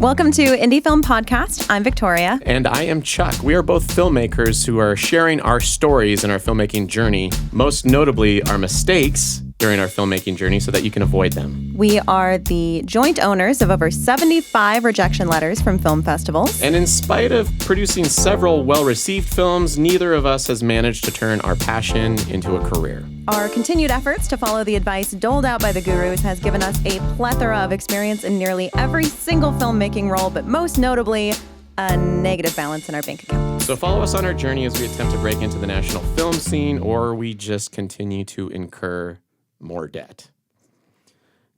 Welcome to Indie Film Podcast. I'm Victoria. And I am Chuck. We are both filmmakers who are sharing our stories in our filmmaking journey, most notably our mistakes during our filmmaking journey so that you can avoid them. We are the joint owners of over 75 rejection letters from film festivals. And in spite of producing several well-received films, neither of us has managed to turn our passion into a career. Our continued efforts to follow the advice doled out by the gurus has given us a plethora of experience in nearly every single filmmaking role, but most notably, a negative balance in our bank account. So follow us on our journey as we attempt to break into the national film scene, or we just continue to incur more debt.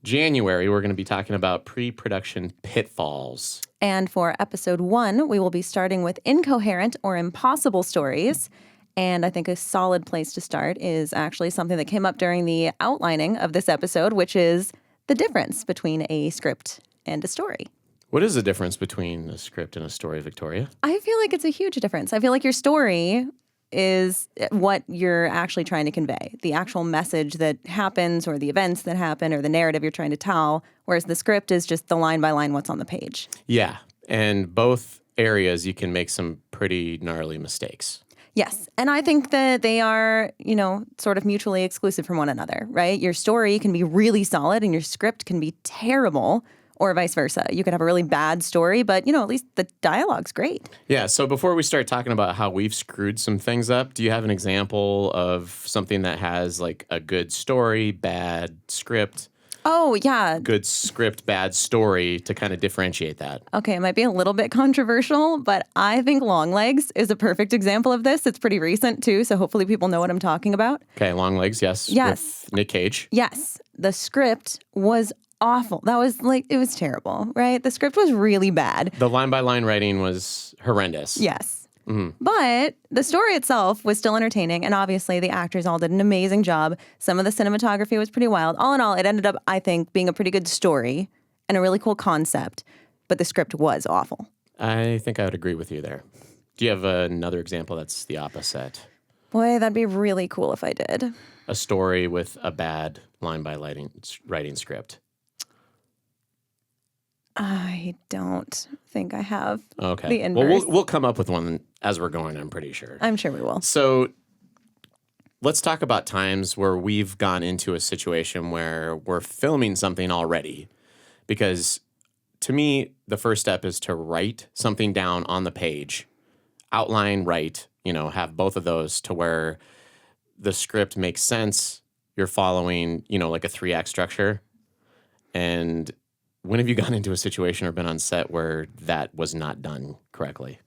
January, we're going to be talking about pre-production pitfalls. And for episode 1, we will be starting with incoherent or impossible stories. And I think a solid place to start is actually something that came up during the outlining of this episode, which is the difference between a script and a story. What is the difference between a script and a story, Victoria? I feel like it's a huge difference. I feel like your story is what you're actually trying to convey, the actual message that happens or the events that happen or the narrative you're trying to tell, whereas the script is just the line by line what's on the page. Yeah, and both areas you can make some pretty gnarly mistakes. Yes, and I think that they are, sort of mutually exclusive from one another, right? Your story can be really solid and your script can be terrible, or vice versa. You could have a really bad story, but, at least the dialogue's great. Yeah, so before we start talking about how we've screwed some things up, do you have an example of something that has like a good story, bad script? Oh, yeah. Good script, bad story to kind of differentiate that. Okay, it might be a little bit controversial, but I think Longlegs is a perfect example of this. It's pretty recent, too, so hopefully people know what I'm talking about. Okay, Longlegs, yes. Yes. With Nick Cage. Yes. The script was awful. That was it was terrible, right? The script was really bad. The line-by-line writing was horrendous. Yes. Mm-hmm. But the story itself was still entertaining, and obviously the actors all did an amazing job. Some of the cinematography was pretty wild. All in all, it ended up, I think, being a pretty good story and a really cool concept, but the script was awful. I think I would agree with you there. Do you have another example that's the opposite? Boy, that'd be really cool if I did. A story with a bad line-by-line writing script. I don't think I have Okay. the inverse. Well, we'll come up with one as we're going, I'm pretty sure. I'm sure we will. So let's talk about times where we've gone into a situation where we're filming something already. Because to me, the first step is to write something down on the page, outline, write, have both of those to where the script makes sense. You're following, like a 3-act structure. And when have you gone into a situation or been on set where that was not done correctly?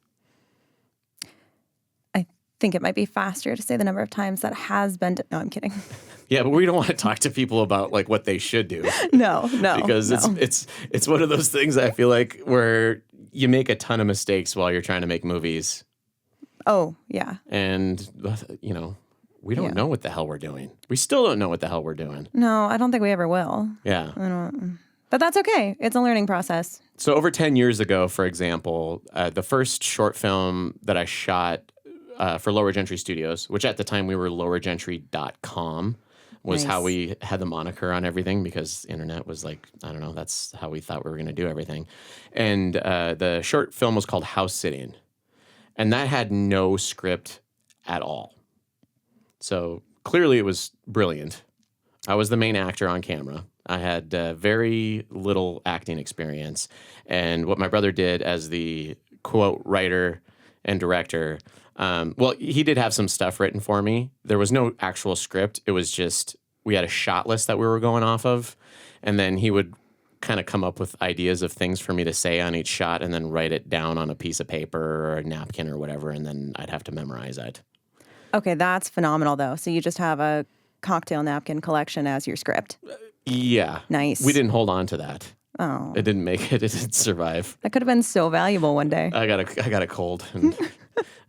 I think it might be faster to say the number of times that has been. No, I'm kidding. Yeah, but we don't want to talk to people about like what they should do. No. Because it's one of those things I feel like where you make a ton of mistakes while you're trying to make movies. Oh, yeah. And we don't know what the hell we're doing. We still don't know what the hell we're doing. No, I don't think we ever will. Yeah. But that's okay. It's a learning process. So over 10 years ago, for example, the first short film that I shot for Lower Gentry Studios, which at the time we were lowergentry.com, was Nice. how we had the moniker on everything because the internet was like, I don't know, that's how we thought we were going to do everything. And the short film was called House Sitting. And that had no script at all. So clearly it was brilliant. I was the main actor on camera. I had very little acting experience. And what my brother did as the, quote, writer and director, he did have some stuff written for me. There was no actual script. It was just, we had a shot list that we were going off of. And then he would kind of come up with ideas of things for me to say on each shot and then write it down on a piece of paper or a napkin or whatever. And then I'd have to memorize it. Okay, that's phenomenal, though. So you just have a cocktail napkin collection as your script. Yeah. Nice. We didn't hold on to that. Oh. It didn't make it. It didn't survive. That could have been so valuable one day. I got a cold and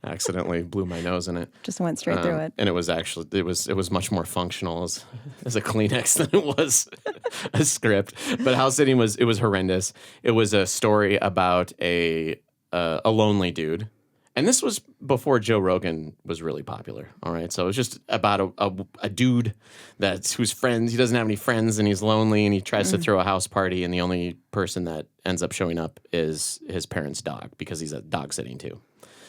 accidentally blew my nose in it. Just went straight through it. And it was actually it was much more functional as a Kleenex than it was a script. But House Sitting was horrendous. It was a story about a lonely dude, And this was before Joe Rogan was really popular. All right. So it was just about a dude whose friends, he doesn't have any friends and he's lonely and he tries to throw a house party. And the only person that ends up showing up is his parents' dog because he's a dog sitting too.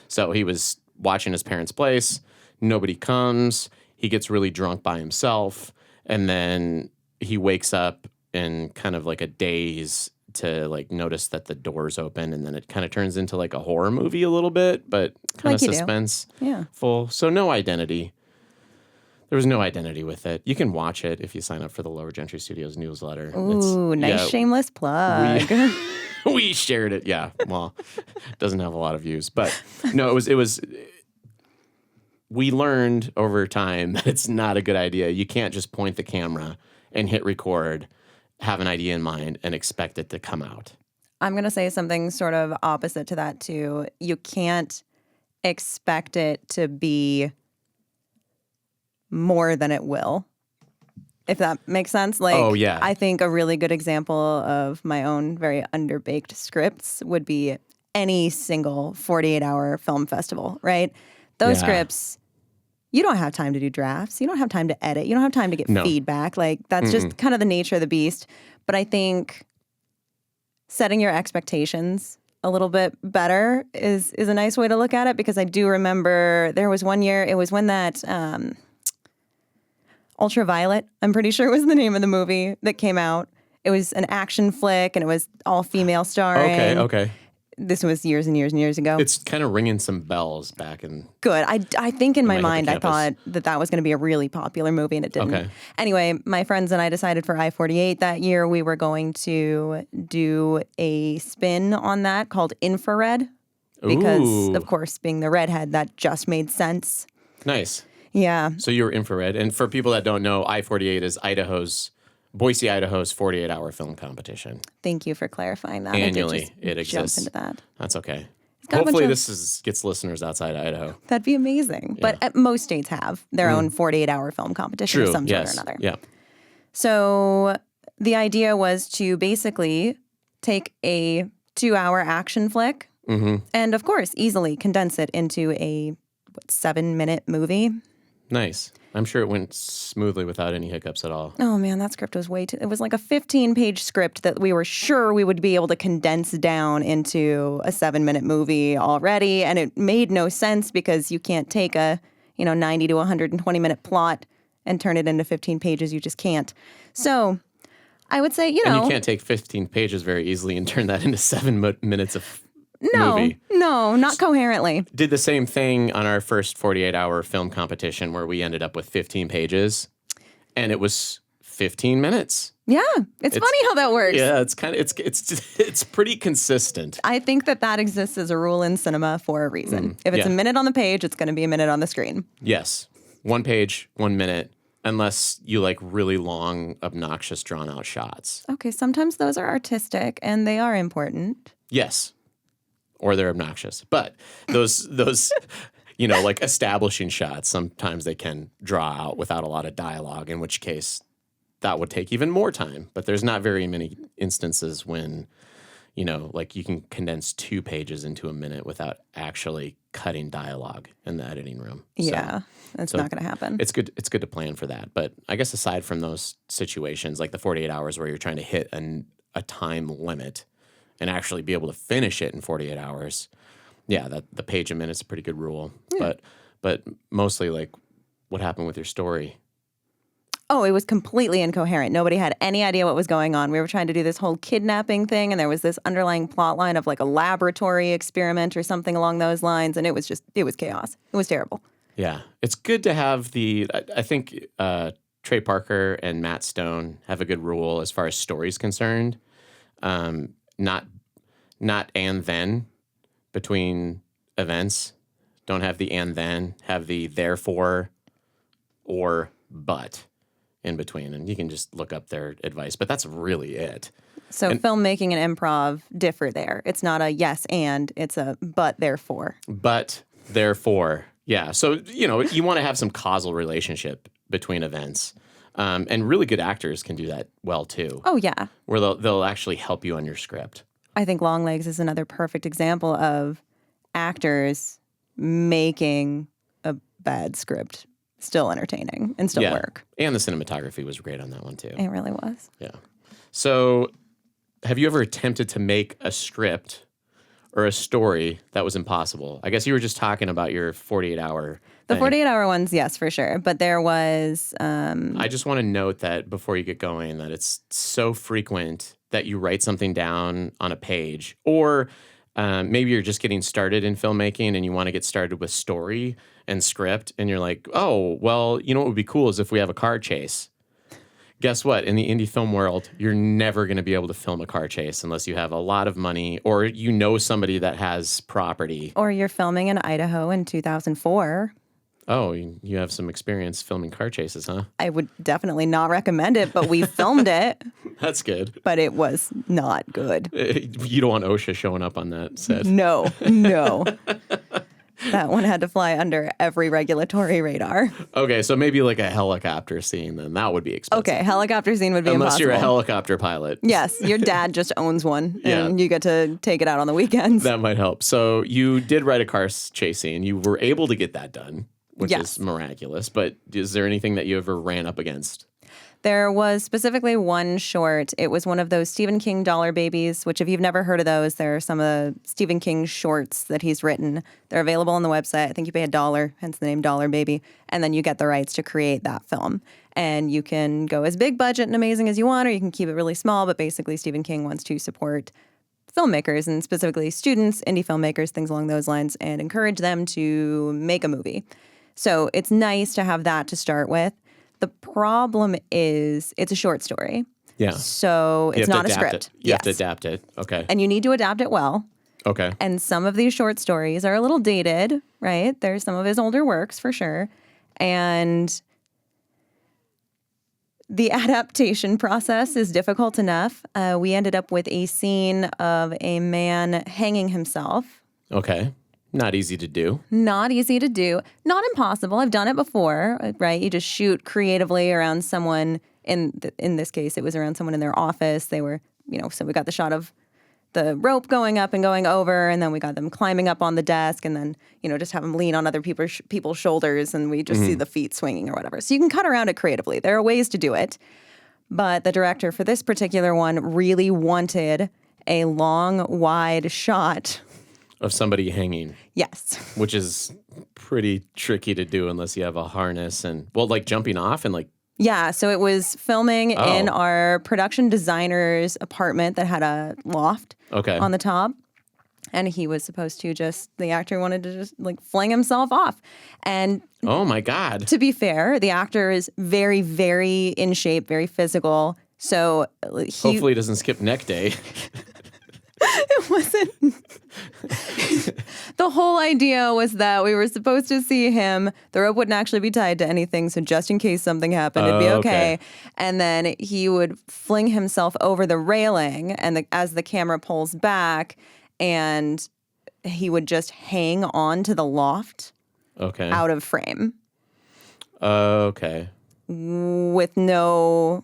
So he was watching his parents' place. Nobody comes. He gets really drunk by himself. And then he wakes up in kind of like a daze to like notice that the door's open, and then it kind of turns into like a horror movie a little bit, but kind of Like you do. suspense Yeah. full. So no identity. There was no identity with it. You can watch it if you sign up for the Lower Gentry Studios newsletter. Ooh, nice shameless plug. We shared it. Yeah. Well, it doesn't have a lot of views, but no, it was we learned over time that it's not a good idea. You can't just point the camera and hit record, have an idea in mind, and expect it to come out. I'm going to say something sort of opposite to that, too. You can't expect it to be more than it will, if that makes sense. Like, oh, yeah. I think a really good example of my own very underbaked scripts would be any single 48-hour film festival, right? Those scripts, you don't have time to do drafts. You don't have time to edit. You don't have time to get feedback. Like, that's just kind of the nature of the beast. But I think setting your expectations a little bit better is a nice way to look at it, because I do remember there was one year, it was when that Ultraviolet, I'm pretty sure was the name of the movie that came out. It was an action flick, and it was all female starring. Okay. This was years and years and years ago. It's kind of ringing some bells back in. Good. I think in my mind, I thought that was going to be a really popular movie, and it didn't. Okay. Anyway, my friends and I decided for I-48 that year we were going to do a spin on that called Infrared, because, of course, being the redhead, that just made sense. Nice. Yeah. So you were Infrared. And for people that don't know, I-48 is Boise, Idaho's 48-hour film competition. Thank you for clarifying that. Annually, it exists. Jump into that. That's okay. Hopefully gets listeners outside Idaho. That'd be amazing. Yeah. But most states have their own 48-hour film competition of some sort or another. Yeah. So the idea was to basically take a 2-hour action flick and, of course, easily condense it into a 7-minute movie. Nice. I'm sure it went smoothly without any hiccups at all. Oh, man, that script was it was like a 15-page script that we were sure we would be able to condense down into a 7-minute movie already. And it made no sense because you can't take a, 90 to 120-minute plot and turn it into 15 pages. You just can't. So I would say, And you can't take 15 pages very easily and turn that into 7 minutes of movie. No, not coherently. Did the same thing on our first 48-hour film competition where we ended up with 15 pages, and it was 15 minutes. Yeah, it's funny how that works. Yeah, it's pretty consistent. I think that exists as a rule in cinema for a reason. If it's a minute on the page, it's going to be a minute on the screen. Yes, 1 page, 1 minute, unless you like really long, obnoxious, drawn-out shots. Okay, sometimes those are artistic and they are important. Yes. Or they're obnoxious. But those like establishing shots, sometimes they can draw out without a lot of dialogue, in which case that would take even more time. But there's not very many instances when, like you can condense 2 pages into a minute without actually cutting dialogue in the editing room. Yeah, that's not going to happen. It's good to plan for that. But I guess aside from those situations, like the 48 hours where you're trying to hit a time limit and actually be able to finish it in 48 hours. Yeah, the page a minute's a pretty good rule. Yeah. But mostly, like, what happened with your story? Oh, it was completely incoherent. Nobody had any idea what was going on. We were trying to do this whole kidnapping thing, and there was this underlying plot line of like a laboratory experiment or something along those lines, and it was chaos. It was terrible. Yeah. It's good to have I think Trey Parker and Matt Stone have a good rule as far as story's concerned. Not and then between events. Don't have the and then. Have the therefore or but in between. And you can just look up their advice. But that's really it. So filmmaking and improv differ there. It's not a yes and, it's a but therefore. But therefore. Yeah. So, you want to have some causal relationship between events. And really good actors can do that well, too. Oh, yeah. Where they'll actually help you on your script. I think Longlegs is another perfect example of actors making a bad script still entertaining and still work. And the cinematography was great on that one too. It really was. Yeah. So have you ever attempted to make a script or a story that was impossible? I guess you were just talking about your 48-hour The 48-hour ones, yes, for sure. But there was... I just want to note that before you get going, that it's so frequent that you write something down on a page, or maybe you're just getting started in filmmaking and you want to get started with story and script, and you're like, oh, well, you know what would be cool is if we have a car chase. Guess what? In the indie film world, you're never going to be able to film a car chase unless you have a lot of money or you know somebody that has property. Or you're filming in Idaho in 2004. Oh, you have some experience filming car chases, huh? I would definitely not recommend it, but we filmed it. That's good. But it was not good. You don't want OSHA showing up on that set. No. That one had to fly under every regulatory radar. Okay, so maybe like a helicopter scene, then that would be expensive. Okay, helicopter scene would be Unless impossible. you're a helicopter pilot. Yes, your dad just owns one, and Yeah. you get to take it out on the weekends. That might help. So you did write a car chase scene. You were able to get that done, which Yes. is miraculous. But is there anything that you ever ran up against? There was specifically one short. It was one of those Stephen King dollar babies, which if you've never heard of those, there are some of the Stephen King shorts that he's written. They're available on the website. I think you pay $1, hence the name Dollar Baby, and then you get the rights to create that film. And you can go as big budget and amazing as you want, or you can keep it really small, but basically Stephen King wants to support filmmakers and specifically students, indie filmmakers, things along those lines, and encourage them to make a movie. So it's nice to have that to start with. The problem is it's a short story. Yeah. So it's not a script. You have to adapt it. Okay. And you need to adapt it well. Okay. And some of these short stories are a little dated, right? There's some of his older works for sure. And the adaptation process is difficult enough. We ended up with a scene of a man hanging himself. Okay. Not easy to do. Not easy to do. Not impossible. I've done it before, right? You just shoot creatively around someone. In this case, it was around someone in their office. They were, so we got the shot of the rope going up and going over, and then we got them climbing up on the desk, and then, just have them lean on other people's shoulders, and we just see the feet swinging or whatever. So you can cut around it creatively. There are ways to do it. But the director for this particular one really wanted a long, wide shot Of somebody hanging. Yes. Which is pretty tricky to do unless you have a harness and, like jumping off and like. Yeah, so it was filming in our production designer's apartment that had a loft on the top. And he was supposed to the actor wanted to just like fling himself off. And oh my God. To be fair, the actor is very, very in shape, very physical. So hopefully he doesn't skip neck day. It wasn't. The whole idea was that we were supposed to see him. The rope wouldn't actually be tied to anything, so just in case something happened, it'd be okay. And then he would fling himself over the railing, and as the camera pulls back, and he would just hang on to the loft out of frame. Okay. With no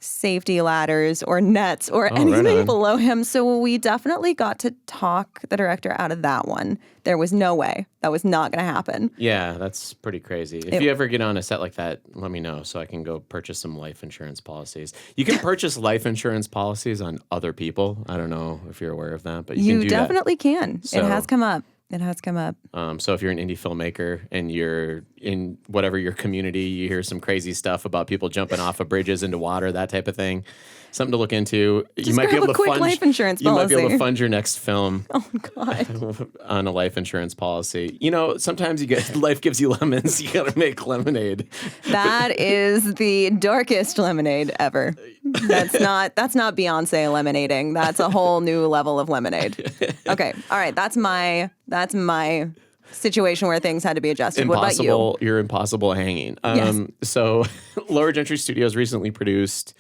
safety ladders or nets or anything below him. So we definitely got to talk the director out of that one. There was no way. That was not going to happen. Yeah, that's pretty crazy. If you ever get on a set like that, let me know so I can go purchase some life insurance policies. You can purchase life insurance policies on other people. I don't know if you're aware of that, but you can do definitely that. Can. So, it has come up. It has come up. So if you're an indie filmmaker and you're in whatever your community, you hear some crazy stuff about people jumping off of bridges into water, that type of thing, something to look into. Just you might be able to fund life insurance policy. You might be able to fund your next film. Oh God! On a life insurance policy. Sometimes life gives you lemons. You got to make lemonade. That is the darkest lemonade ever. That's not Beyonce lemonading. That's a whole new level of lemonade. Okay, all right. That's my situation where things had to be adjusted. Impossible. What about you? You're impossible hanging. Yes. So, Lower Gentry Studios recently produced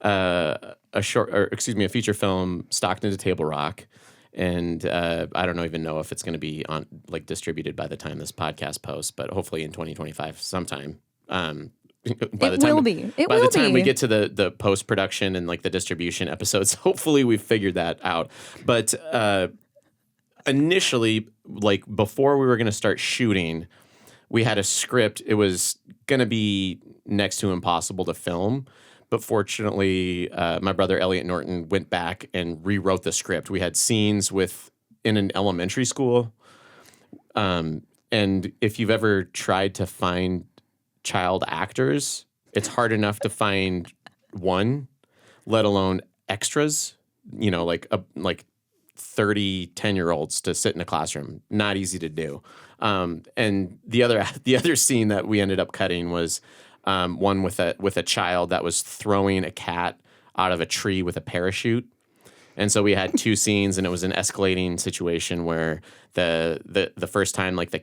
a feature film, Stockton to Table Rock, and I don't even know if it's going to be distributed by the time this podcast posts, but hopefully in 2025 sometime. By the time we get to the post production and the distribution episodes, hopefully we've figured that out. But initially, like before we were going to start shooting, we had a script. It was going to be next to impossible to film. But fortunately, my brother Elliot Norton went back and rewrote the script. We had scenes in an elementary school. And if you've ever tried to find child actors, it's hard enough to find one, let alone extras, like 30, 10-year-olds to sit in a classroom. Not easy to do. And the other scene that we ended up cutting was one with a child that was throwing a cat out of a tree with a parachute. And so we had two scenes, and it was an escalating situation where the first time, like the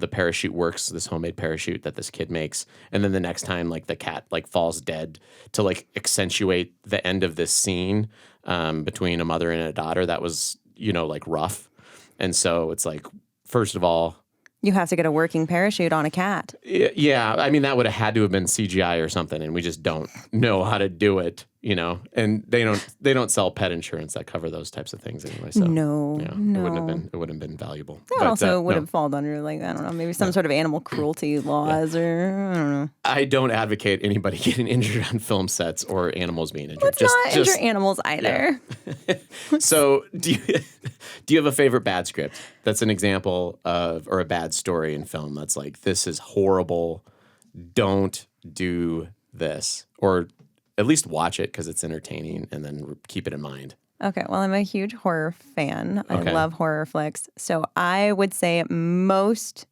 parachute works, this homemade parachute that this kid makes, and then the next time, like the cat like falls dead, to like accentuate the end of this scene between a mother and a daughter that was like rough. And so it's like, first of all, You have to get a working parachute on a cat. yeah, I mean that would have had to have been CGI or something, and we just don't know how to do it, And they don't sell pet insurance that cover those types of things anyway. So No. it wouldn't have been valuable. That also would have fallen under, like, I don't know, maybe some sort of animal cruelty laws or I don't know. I don't advocate anybody getting injured on film sets or animals being injured. Let's not injure animals either. Yeah. So do you have a favorite bad script that's an example of, or a bad story in film that's like, this is horrible, don't do this, or at least watch it because it's entertaining and then keep it in mind? Okay, well, I'm a huge horror fan. I Okay. love horror flicks. So I would say most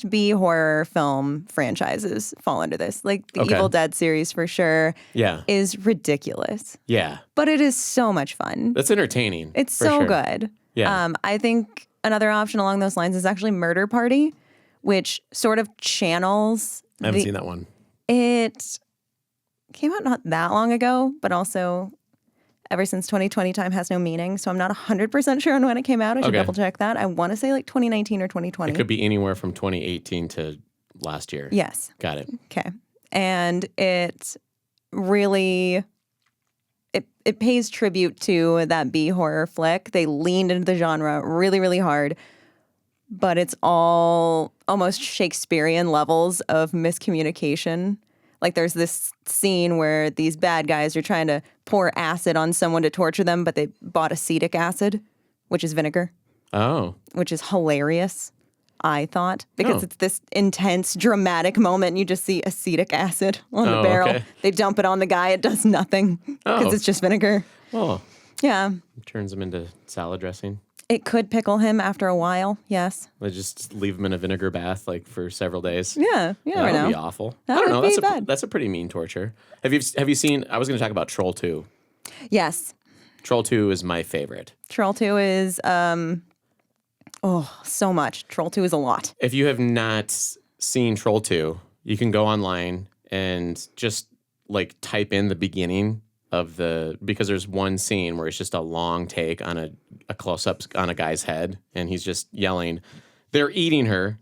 B horror film franchises fall under this. Like the Okay. Evil Dead series for sure Yeah. is ridiculous, Yeah. but it is so much fun. That's entertaining. It's for so sure. good. Yeah. I think another option along those lines is actually Murder Party, which sort of channels. I haven't seen that one. It came out not that long ago, but also ever since 2020 time has no meaning. So I'm not 100% sure on when it came out. I should Okay. double check that. I want to say like 2019 or 2020. It could be anywhere from 2018 to last year. Yes. Got it. Okay. And it really it pays tribute to that B horror flick. They leaned into the genre really, really hard, but it's all almost Shakespearean levels of miscommunication. Like there's this scene where these bad guys are trying to pour acid on someone to torture them, but they bought acetic acid, which is vinegar, Oh. which is hilarious, I thought, because Oh. it's this intense, dramatic moment. And you just see acetic acid on the Oh, barrel. okay. They dump it on the guy. It does nothing because Oh. it's just vinegar. Well, Yeah. turns them into salad dressing. It could pickle him after a while. Yes. They just leave them in a vinegar bath like for several days. Yeah. You never That would know. be awful. That I don't know. would be That's bad. that's a pretty mean torture. Have you seen? I was going to talk about Troll 2. Yes. Troll 2 is my favorite. Troll 2 is, so much. Troll 2 is a lot. If you have not seen Troll 2, you can go online and just like type in the beginning of because there's one scene where it's just a long take on a close-up on a guy's head, and he's just yelling, "They're eating her,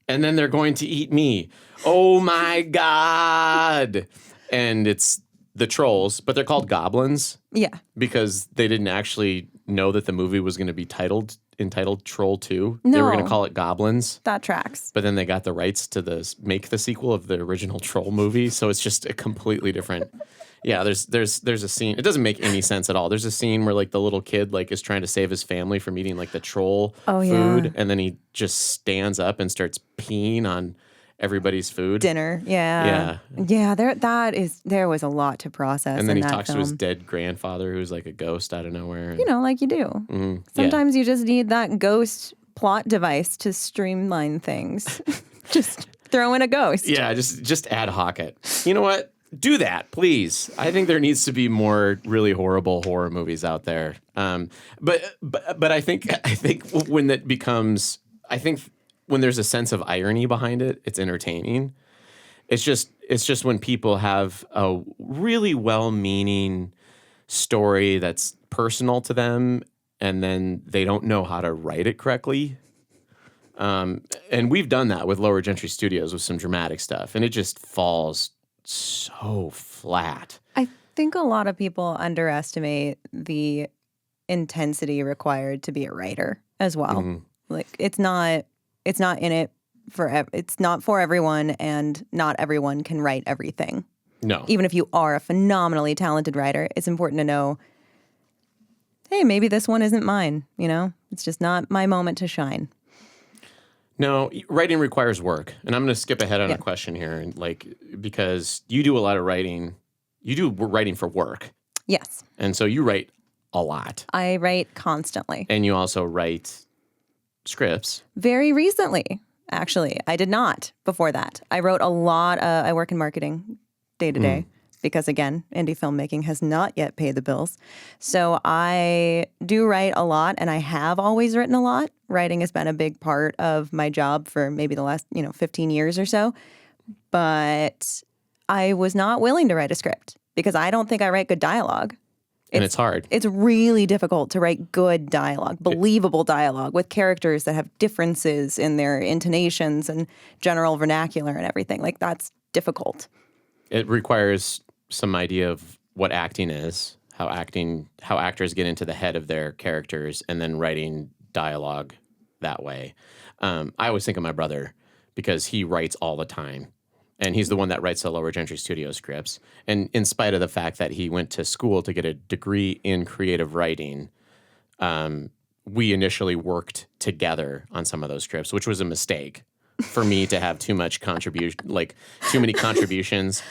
and then they're going to eat me. Oh my God." And it's the trolls, but they're called goblins Yeah. because they didn't actually know that the movie was going to be entitled Troll 2. They were going No. to call it Goblins. That tracks. But then they got the rights to make the sequel of the original Troll movie, so it's just a completely different. Yeah, there's a scene. It doesn't make any sense at all. There's a scene where like the little kid like is trying to save his family from eating like the troll food, yeah. and then he just stands up and starts peeing on everybody's food. Dinner. Yeah. Yeah. There was a lot to process. And then in he that talks film. to his dead grandfather, who's like a ghost out of nowhere. And, You know, like you do. yeah. Sometimes you just need that ghost plot device to streamline things. Just throw in a ghost. Yeah, just ad hoc it. You know what? Do that, please. I think there needs to be more really horrible horror movies out there. But I think when that becomes, when there's a sense of irony behind it, it's entertaining. It's just when people have a really well-meaning story that's personal to them, and then they don't know how to write it correctly. And we've done that with Lower Gentry Studios with some dramatic stuff, and it just falls so flat. I think a lot of people underestimate the intensity required to be a writer as well. Mhm. Like it's not in it it's not for everyone, and not everyone can write everything. No. Even if you are a phenomenally talented writer, it's important to know, hey, maybe this one isn't mine, you know? It's just not my moment to shine. No, writing requires work. And I'm going to skip ahead on Yeah. a question here, like, because you do a lot of writing. You do writing for work. Yes. And so you write a lot. I write constantly. And you also write scripts. Very recently, actually. I did not before that. I wrote a lot. I work in marketing day to day because, again, indie filmmaking has not yet paid the bills. So I do write a lot, and I have always written a lot. Writing has been a big part of my job for maybe the last 15 years or so. But I was not willing to write a script because I don't think I write good dialogue. And it's hard. It's really difficult to write good dialogue, believable dialogue with characters that have differences in their intonations and general vernacular and everything. Like, that's difficult. It requires some idea of what acting is, how actors get into the head of their characters, and then writing dialogue that way. I always think of my brother because he writes all the time. And he's the one that writes the Lower Gentry Studio scripts. And in spite of the fact that he went to school to get a degree in creative writing, we initially worked together on some of those scripts, which was a mistake for me to have too many contributions.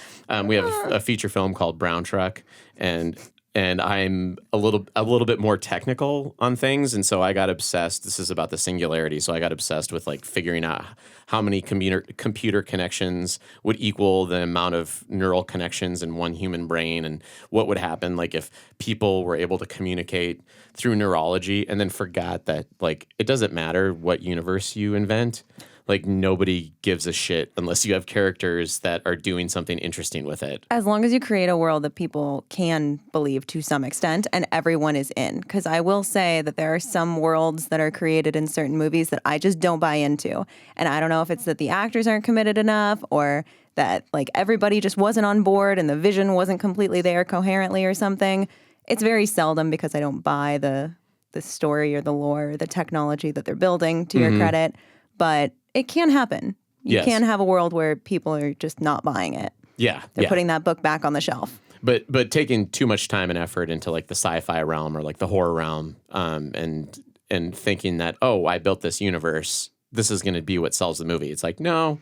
We have a feature film called Brown Truck, and I'm a little bit more technical on things, and so I got obsessed. This is about the singularity, so I got obsessed with like figuring out how many computer connections would equal the amount of neural connections in one human brain, and what would happen like if people were able to communicate through neurology, and then forgot that like it doesn't matter what universe you invent. Like, nobody gives a shit unless you have characters that are doing something interesting with it. As long as you create a world that people can believe to some extent and everyone is in. Because I will say that there are some worlds that are created in certain movies that I just don't buy into. And I don't know if it's that the actors aren't committed enough or that, like, everybody just wasn't on board and the vision wasn't completely there coherently or something. It's very seldom because I don't buy the story or the lore or the technology that they're building, to your credit. But it can happen. You can have a world where people are just not buying it. Yeah. They're putting that book back on the shelf. But taking too much time and effort into like the sci-fi realm or like the horror realm, and thinking that, oh, I built this universe, this is going to be what sells the movie. It's like, no,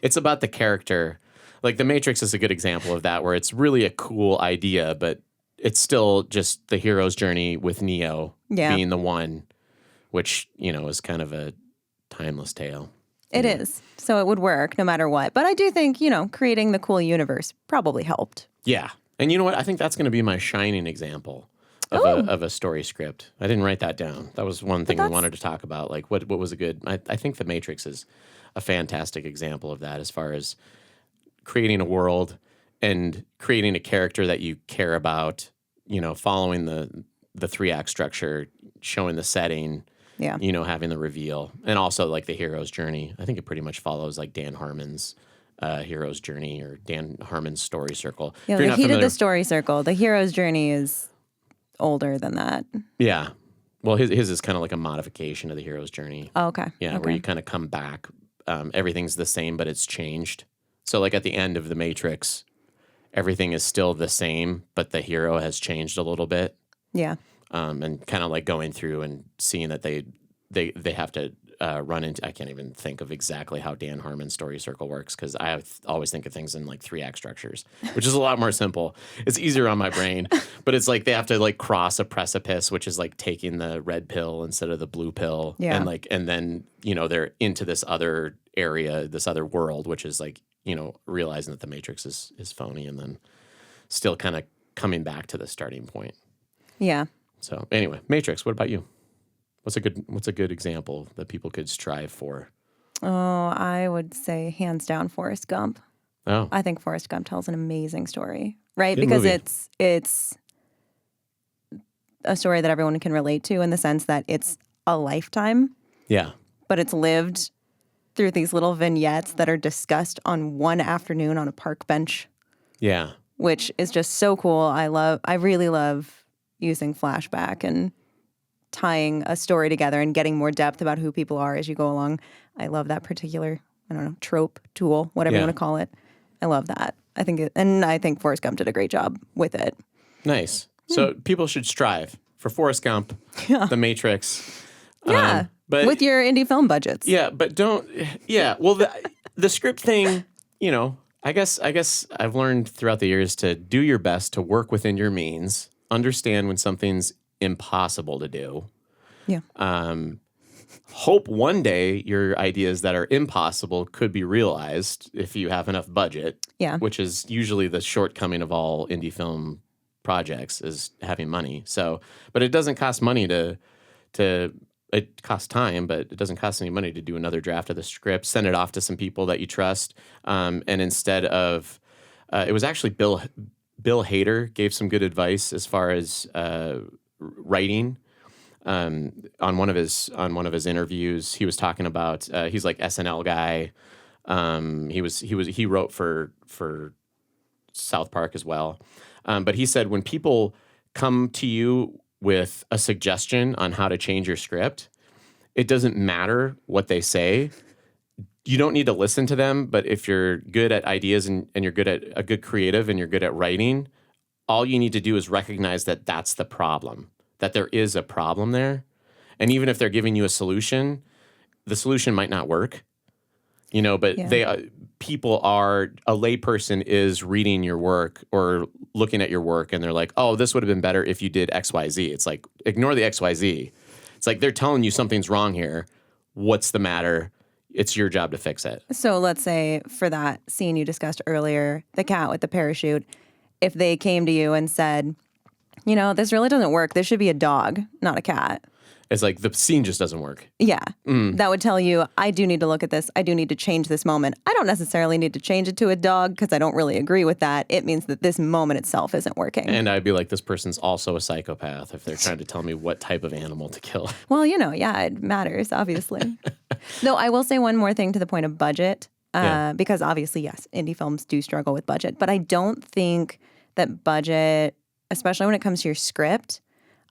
it's about the character. Like The Matrix is a good example of that, where it's really a cool idea, but it's still just the hero's journey with Neo being the one, which, is kind of a timeless tale. It is. So it would work no matter what. But I do think, creating the cool universe probably helped. Yeah. And you know what? I think that's going to be my shining example of a story script. I didn't write that down. That was one thing we wanted to talk about. Like, what was a good... I think The Matrix is a fantastic example of that as far as creating a world and creating a character that you care about, following the 3-act structure, showing the setting... Yeah. Having the reveal, and also like the hero's journey. I think it pretty much follows like Dan Harmon's hero's journey or Dan Harmon's story circle. Yeah, he did the story circle. The hero's journey is older than that. Yeah. Well, his is kind of like a modification of the hero's journey. Oh, okay. Yeah, where you kind of come back. Everything's the same, but it's changed. So like at the end of The Matrix, everything is still the same, but the hero has changed a little bit. Yeah. And kind of like going through and seeing that they have to run into... I can't even think of exactly how Dan Harmon's story circle works because I always think of things in like 3-act structures, which is a lot more simple. It's easier on my brain, but it's like they have to like cross a precipice, which is like taking the red pill instead of the blue pill, and then they're into this other area, this other world, which is like realizing that the Matrix is phony, and then still kind of coming back to the starting point. Yeah. So anyway, Matrix, what about you? What's a good example that people could strive for? Oh, I would say hands down Forrest Gump. Oh. I think Forrest Gump tells an amazing story, right? Good Because movie. it's a story that everyone can relate to in the sense that it's a lifetime. Yeah. But it's lived through these little vignettes that are discussed on one afternoon on a park bench. Yeah. Which is just so cool. I really love using flashback and tying a story together and getting more depth about who people are as you go along. I love that particular, I don't know, trope, tool, whatever you want to call it. I love that. I think Forrest Gump did a great job with it. Nice. So people should strive for Forrest Gump, The Matrix. Yeah, but with your indie film budgets. Yeah, but don't. Yeah, well, the script thing, I guess I've learned throughout the years to do your best to work within your means, understand when something's impossible to do. Yeah. Hope one day your ideas that are impossible could be realized if you have enough budget. Yeah. Which is usually the shortcoming of all indie film projects is having money. So, but it doesn't cost money to it costs time, but it doesn't cost any money to do another draft of the script, send it off to some people that you trust. And instead of, it was actually Bill Hader gave some good advice as far as writing. On one of his interviews, he was talking about he's like SNL guy. He wrote for South Park as well. But he said when people come to you with a suggestion on how to change your script, it doesn't matter what they say. You don't need to listen to them, but if you're good at ideas and you're good at a good creative and you're good at writing, all you need to do is recognize that that's the problem, that there is a problem there. And even if they're giving you a solution, the solution might not work, but people are, a layperson is reading your work or looking at your work and they're like, oh, this would have been better if you did X, Y, Z. It's like, ignore the X, Y, Z. It's like, they're telling you something's wrong here. What's the matter? It's your job to fix it. So let's say for that scene you discussed earlier, the cat with the parachute, if they came to you and said, this really doesn't work. This should be a dog, not a cat. It's like the scene just doesn't work. Yeah. That would tell you, I do need to look at this. I do need to change this moment. I don't necessarily need to change it to a dog because I don't really agree with that. It means that this moment itself isn't working. And I'd be like, this person's also a psychopath if they're trying to tell me what type of animal to kill. Well, it matters, obviously. Though I will say one more thing to the point of budget, because obviously, yes, indie films do struggle with budget. But I don't think that budget, especially when it comes to your script,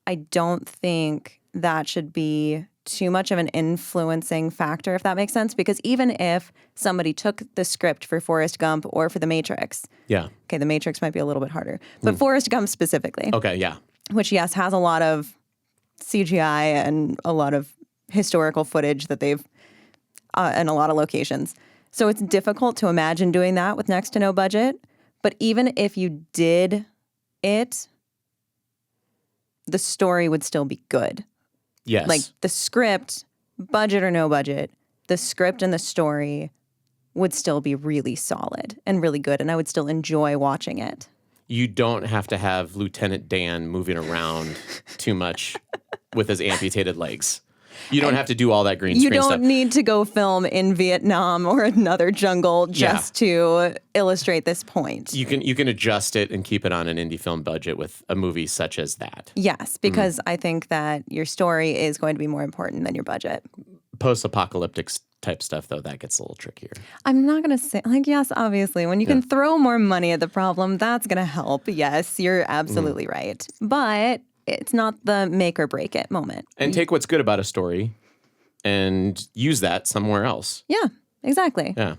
I don't think that should be too much of an influencing factor, if that makes sense. Because even if somebody took the script for Forrest Gump or for The Matrix. Yeah. Okay, The Matrix might be a little bit harder. But Forrest Gump specifically. Okay, yeah. Which, yes, has a lot of CGI and a lot of historical footage that they've, and a lot of locations. So it's difficult to imagine doing that with next to no budget. But even if you did it, the story would still be good. Yes. Like the script, budget or no budget, the script and the story would still be really solid and really good, and I would still enjoy watching it. You don't have to have Lieutenant Dan moving around too much with his amputated legs. You don't have to do all that green screen stuff. You don't need to go film in Vietnam or another jungle just to illustrate this point. You can adjust it and keep it on an indie film budget with a movie such as that. Yes, because I think that your story is going to be more important than your budget. Post-apocalyptic type stuff, though, that gets a little trickier. I'm not going to say, yes, obviously, when you can throw more money at the problem, that's going to help. Yes, you're absolutely right. But it's not the make or break it moment. And take what's good about a story and use that somewhere else. Yeah, exactly. Yeah.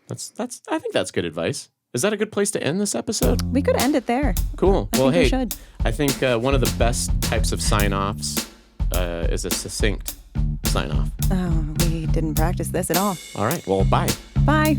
I think that's good advice. Is that a good place to end this episode? We could end it there. Cool. I think we should. I think one of the best types of sign-offs is a succinct sign-off. Oh, we didn't practice this at all. All right. Well, bye. Bye.